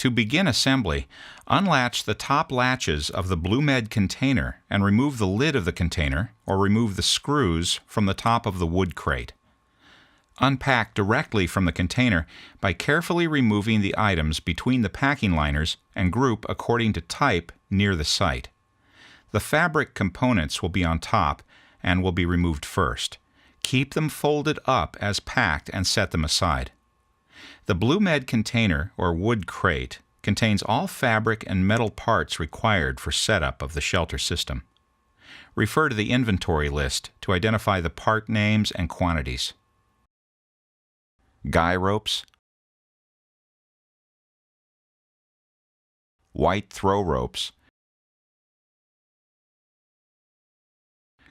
To begin assembly, unlatch the top latches of the BlueMed container and remove the lid of the container or remove the screws from the top of the wood crate. Unpack directly from the container by carefully removing the items between the packing liners and group according to type near the site. The fabric components will be on top and will be removed first. Keep them folded up as packed and set them aside. The BlueMed container or wood crate contains all fabric and metal parts required for setup of the shelter system. Refer to the inventory list to identify the part names and quantities. Guy ropes, white throw ropes,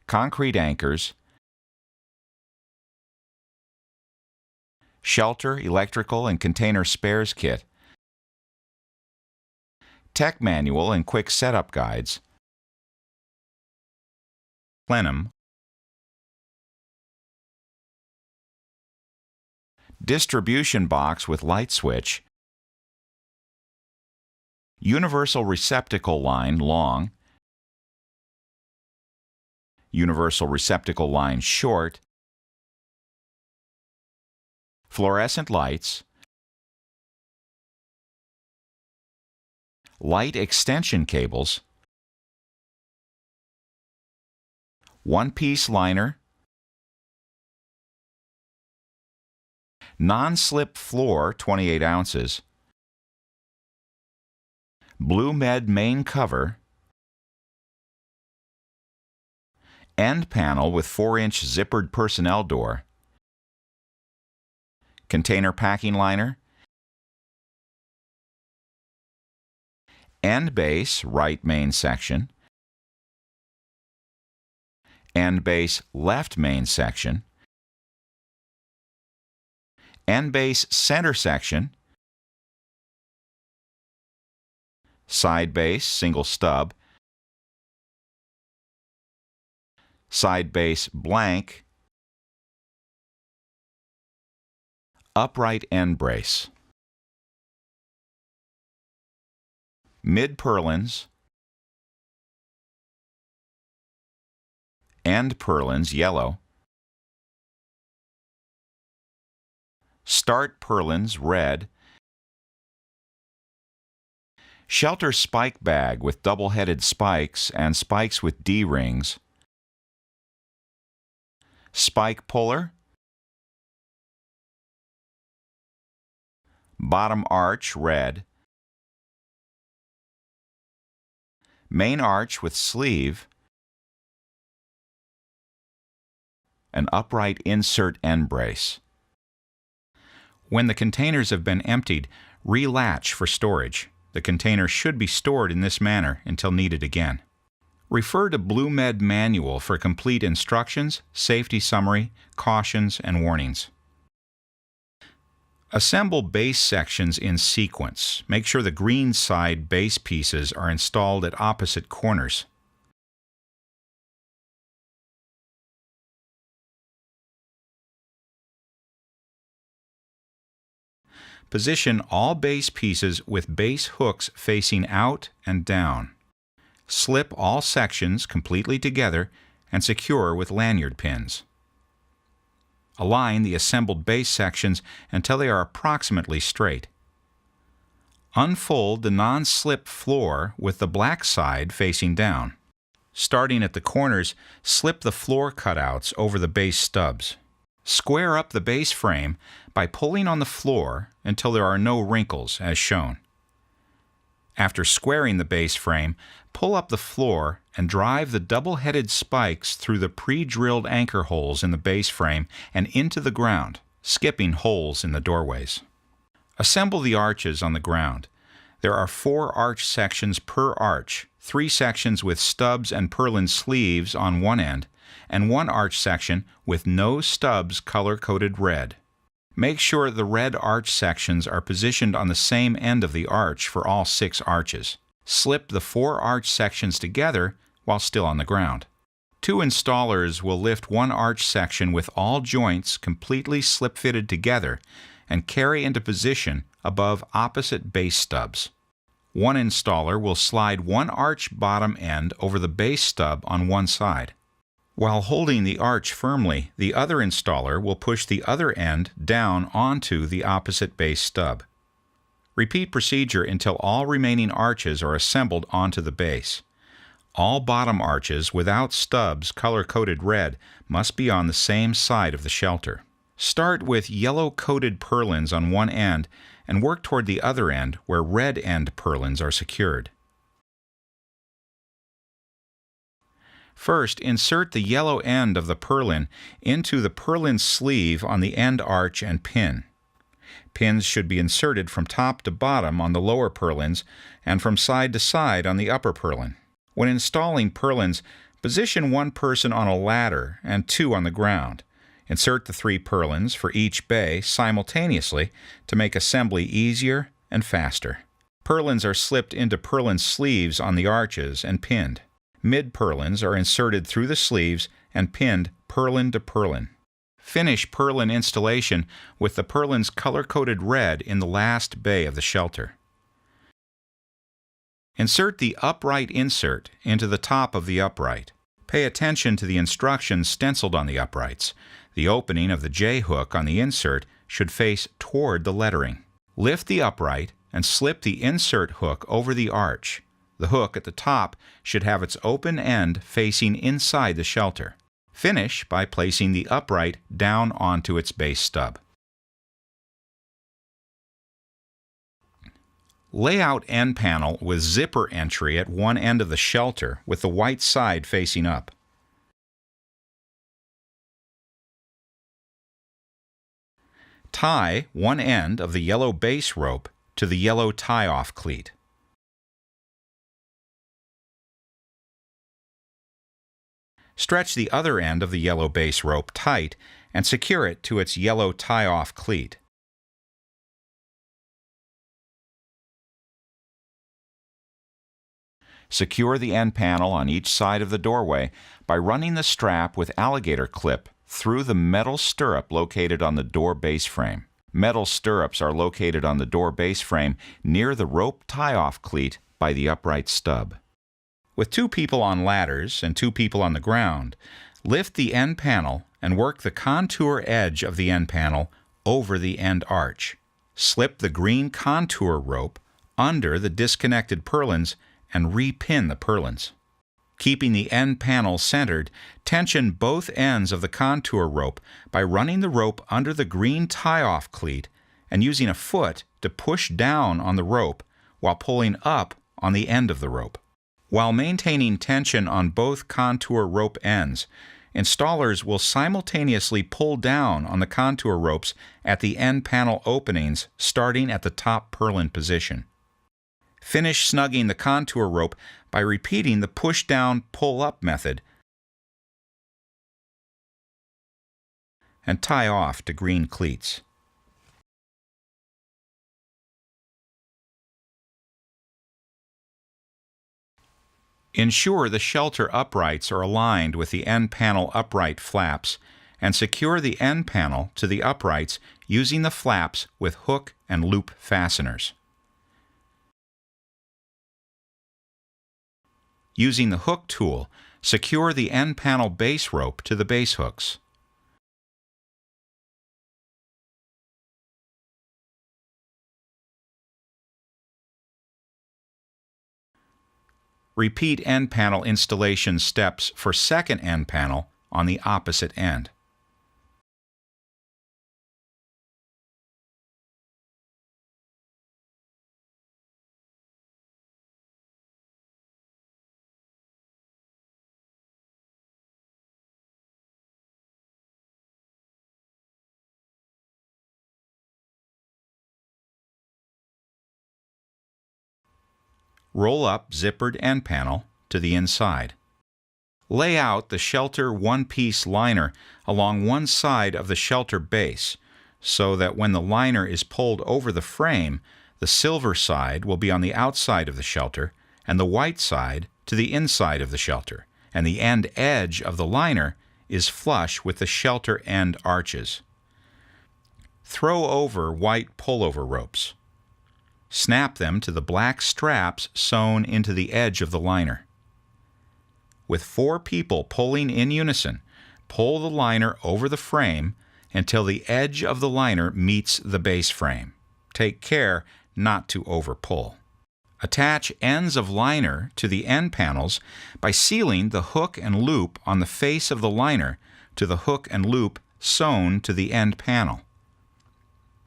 concrete anchors, shelter, electrical, and container spares kit, tech manual and quick setup guides, plenum, distribution box with light switch, universal receptacle line long, universal receptacle line short, fluorescent lights, light extension cables, one-piece liner, non-slip floor 28 ounces, BlueMed main cover, end panel with 4-inch zippered personnel door, container packing liner, end base right main section, end base left main section, end base center section, side base single stub, side base blank, upright end brace, mid purlins, end purlins yellow, start purlins red, shelter spike bag with double-headed spikes and spikes with D-rings, spike puller, bottom arch red, main arch with sleeve, an upright insert end brace. When the containers have been emptied, relatch for storage. The container should be stored in this manner until needed again. Refer to BlueMed manual for complete instructions, safety summary, cautions, and warnings. Assemble base sections in sequence. Make sure the green side base pieces are installed at opposite corners. Position all base pieces with base hooks facing out and down. Slip all sections completely together and secure with lanyard pins. Align the assembled base sections until they are approximately straight. Unfold the non-slip floor with the black side facing down. Starting at the corners, slip the floor cutouts over the base stubs. Square up the base frame by pulling on the floor until there are no wrinkles, as shown. After squaring the base frame, pull up the floor and drive the double-headed spikes through the pre-drilled anchor holes in the base frame and into the ground, skipping holes in the doorways. Assemble the arches on the ground. There are 4 arch sections per arch, 3 sections with stubs and purlin sleeves on one end, and 1 arch section with no stubs color-coded red. Make sure the red arch sections are positioned on the same end of the arch for all 6 arches. Slip the 4 arch sections together while still on the ground. 2 installers will lift 1 arch section with all joints completely slip-fitted together and carry into position above opposite base stubs. One installer will slide one arch bottom end over the base stub on one side. While holding the arch firmly, the other installer will push the other end down onto the opposite base stub. Repeat procedure until all remaining arches are assembled onto the base. All bottom arches without stubs color-coded red must be on the same side of the shelter. Start with yellow-coated purlins on one end and work toward the other end where red end purlins are secured. First, insert the yellow end of the purlin into the purlin sleeve on the end arch and pin. Pins should be inserted from top to bottom on the lower purlins and from side to side on the upper purlin. When installing purlins, position one person on a ladder and two on the ground. Insert the 3 purlins for each bay simultaneously to make assembly easier and faster. Purlins are slipped into purlin sleeves on the arches and pinned. Mid-purlins are inserted through the sleeves and pinned purlin to purlin. Finish purlin installation with the purlins color-coded red in the last bay of the shelter. Insert the upright insert into the top of the upright. Pay attention to the instructions stenciled on the uprights. The opening of the J-hook on the insert should face toward the lettering. Lift the upright and slip the insert hook over the arch. The hook at the top should have its open end facing inside the shelter. Finish by placing the upright down onto its base stub. Lay out end panel with zipper entry at one end of the shelter with the white side facing up. Tie one end of the yellow base rope to the yellow tie-off cleat. Stretch the other end of the yellow base rope tight and secure it to its yellow tie-off cleat. Secure the end panel on each side of the doorway by running the strap with alligator clip through the metal stirrup located on the door base frame. Metal stirrups are located on the door base frame near the rope tie-off cleat by the upright stub. With 2 people on ladders and 2 people on the ground, lift the end panel and work the contour edge of the end panel over the end arch. Slip the green contour rope under the disconnected purlins and repin the purlins. Keeping the end panel centered, tension both ends of the contour rope by running the rope under the green tie-off cleat and using a foot to push down on the rope while pulling up on the end of the rope. While maintaining tension on both contour rope ends, installers will simultaneously pull down on the contour ropes at the end panel openings starting at the top purlin position. Finish snugging the contour rope by repeating the push-down, pull-up method and tie off to green cleats. Ensure the shelter uprights are aligned with the end panel upright flaps and secure the end panel to the uprights using the flaps with hook and loop fasteners. Using the hook tool, secure the end panel base rope to the base hooks. Repeat end panel installation steps for second end panel on the opposite end. Roll up zippered end panel to the inside. Lay out the shelter one-piece liner along one side of the shelter base so that when the liner is pulled over the frame, the silver side will be on the outside of the shelter and the white side to the inside of the shelter, and the end edge of the liner is flush with the shelter end arches. Throw over white pullover ropes. Snap them to the black straps sewn into the edge of the liner. With 4 people pulling in unison, pull the liner over the frame until the edge of the liner meets the base frame. Take care not to overpull. Attach ends of liner to the end panels by sealing the hook and loop on the face of the liner to the hook and loop sewn to the end panel.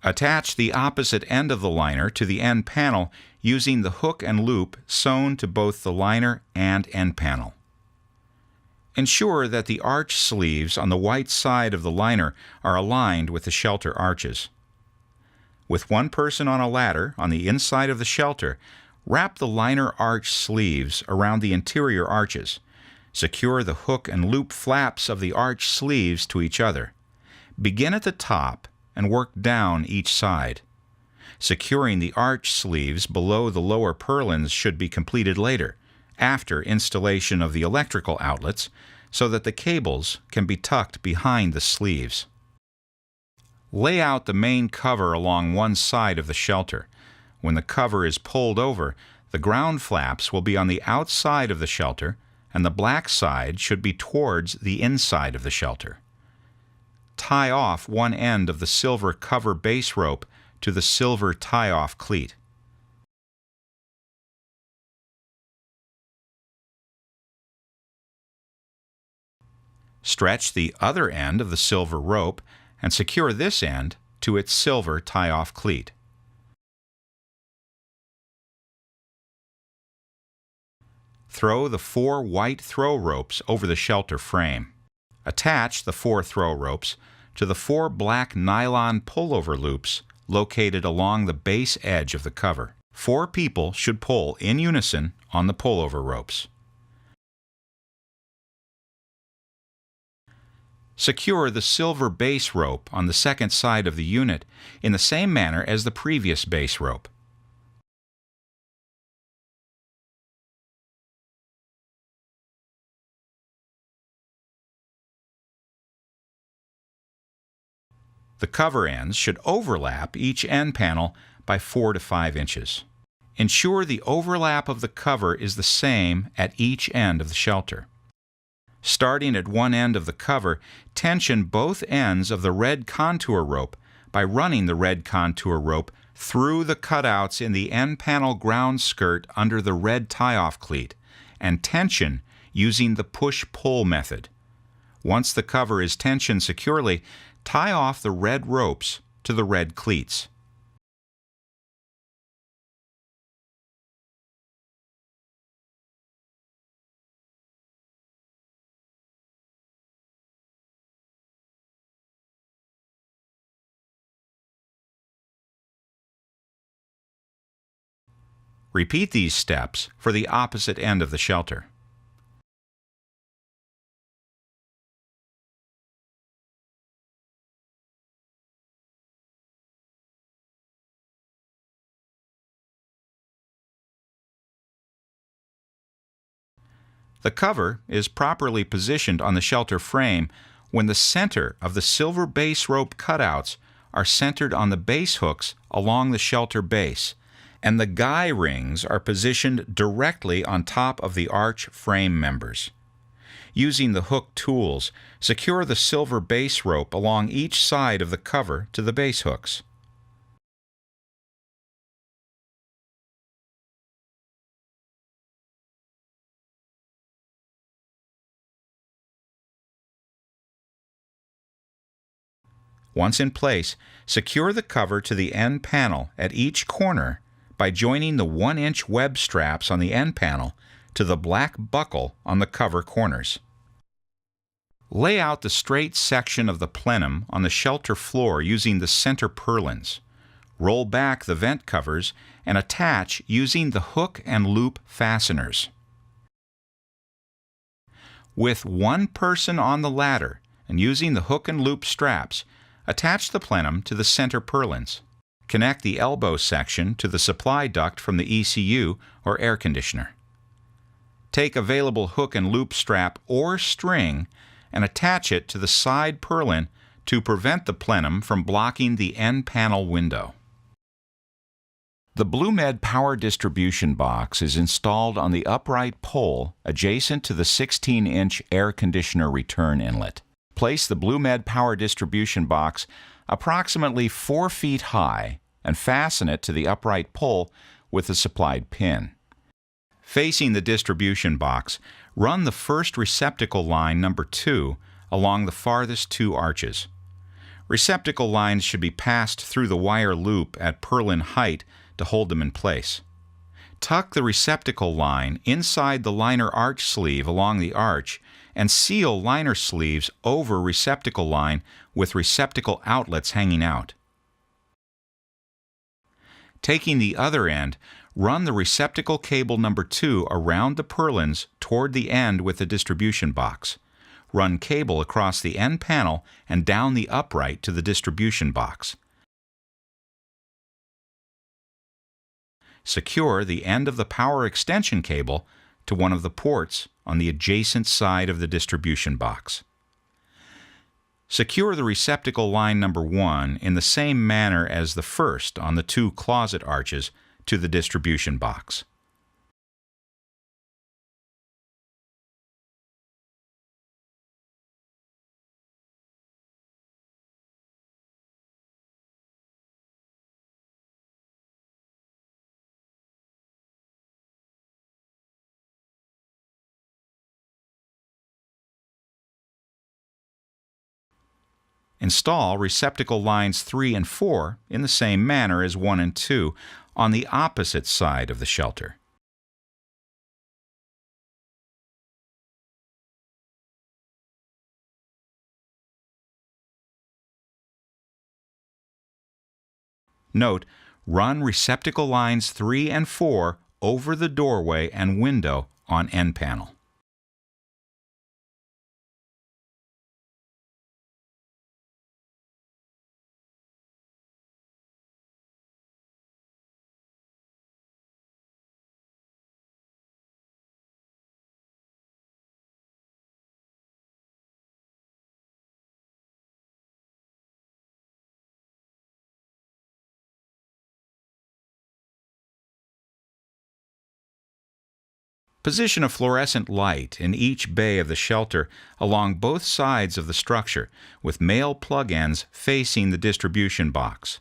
Attach the opposite end of the liner to the end panel using the hook and loop sewn to both the liner and end panel. Ensure that the arch sleeves on the white side of the liner are aligned with the shelter arches. With 1 person on a ladder on the inside of the shelter, wrap the liner arch sleeves around the interior arches. Secure the hook and loop flaps of the arch sleeves to each other. Begin at the top and work down each side. Securing the arch sleeves below the lower purlins should be completed later, after installation of the electrical outlets, so that the cables can be tucked behind the sleeves. Lay out the main cover along one side of the shelter. When the cover is pulled over, the ground flaps will be on the outside of the shelter, and the black side should be towards the inside of the shelter. Tie off one end of the silver cover base rope to the silver tie-off cleat. Stretch the other end of the silver rope and secure this end to its silver tie-off cleat. Throw the 4 white throw ropes over the shelter frame. Attach the 4 throw ropes to the 4 black nylon pullover loops located along the base edge of the cover. 4 people should pull in unison on the pullover ropes. Secure the silver base rope on the second side of the unit in the same manner as the previous base rope. The cover ends should overlap each end panel by 4 to 5 inches. Ensure the overlap of the cover is the same at each end of the shelter. Starting at one end of the cover, tension both ends of the red contour rope by running the red contour rope through the cutouts in the end panel ground skirt under the red tie-off cleat, and tension using the push-pull method. Once the cover is tensioned securely, tie off the red ropes to the red cleats. Repeat these steps for the opposite end of the shelter. The cover is properly positioned on the shelter frame when the center of the silver base rope cutouts are centered on the base hooks along the shelter base, and the guy rings are positioned directly on top of the arch frame members. Using the hook tools, secure the silver base rope along each side of the cover to the base hooks. Once in place, secure the cover to the end panel at each corner by joining the 1-inch web straps on the end panel to the black buckle on the cover corners. Lay out the straight section of the plenum on the shelter floor using the center purlins. Roll back the vent covers and attach using the hook and loop fasteners. With 1 person on the ladder and using the hook and loop straps, attach the plenum to the center purlins. Connect the elbow section to the supply duct from the ECU or air conditioner. Take available hook and loop strap or string and attach it to the side purlin to prevent the plenum from blocking the end panel window. The BlueMed power distribution box is installed on the upright pole adjacent to the 16-inch air conditioner return inlet. Place the BlueMed power distribution box approximately 4 feet high and fasten it to the upright pole with the supplied pin. Facing the distribution box, run the first receptacle line number 2 along the farthest 2 arches. Receptacle lines should be passed through the wire loop at purlin height to hold them in place. Tuck the receptacle line inside the liner arch sleeve along the arch and seal liner sleeves over receptacle line with receptacle outlets hanging out. Taking the other end, run the receptacle cable number 2 around the purlins toward the end with the distribution box. Run cable across the end panel and down the upright to the distribution box. Secure the end of the power extension cable to one of the ports on the adjacent side of the distribution box. Secure the receptacle line number 1 in the same manner as the first on the 2 closet arches to the distribution box. Install receptacle lines 3 and 4 in the same manner as 1 and 2 on the opposite side of the shelter. Note, run receptacle lines 3 and 4 over the doorway and window on end panel. Position a fluorescent light in each bay of the shelter along both sides of the structure, with male plug ends facing the distribution box.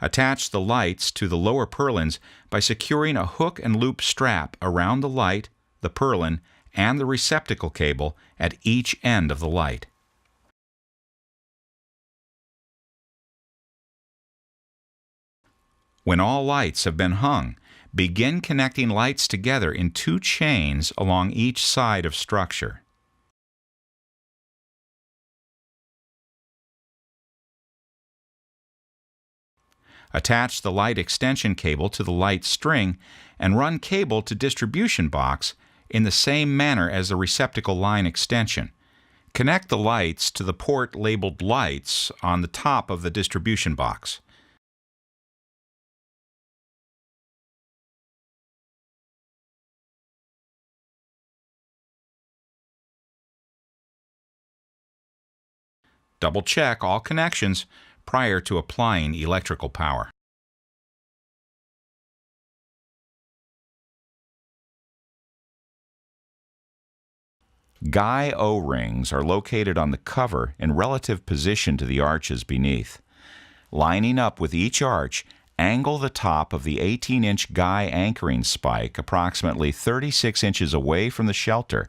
Attach the lights to the lower purlins by securing a hook and loop strap around the light, the purlin, and the receptacle cable at each end of the light. When all lights have been hung, begin connecting lights together in 2 chains along each side of structure. Attach the light extension cable to the light string and run cable to distribution box in the same manner as the receptacle line extension. Connect the lights to the port labeled Lights on the top of the distribution box. Double-check all connections prior to applying electrical power. Guy O-rings are located on the cover in relative position to the arches beneath. Lining up with each arch, angle the top of the 18-inch guy anchoring spike approximately 36 inches away from the shelter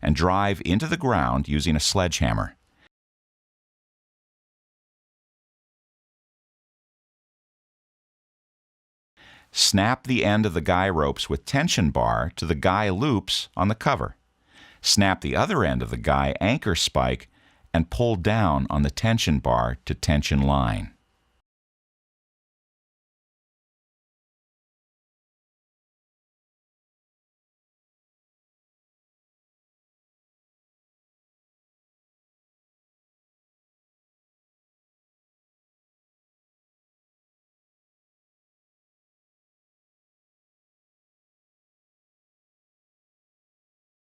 and drive into the ground using a sledgehammer. Snap the end of the guy ropes with tension bar to the guy loops on the cover. Snap the other end of the guy anchor spike and pull down on the tension bar to tension line.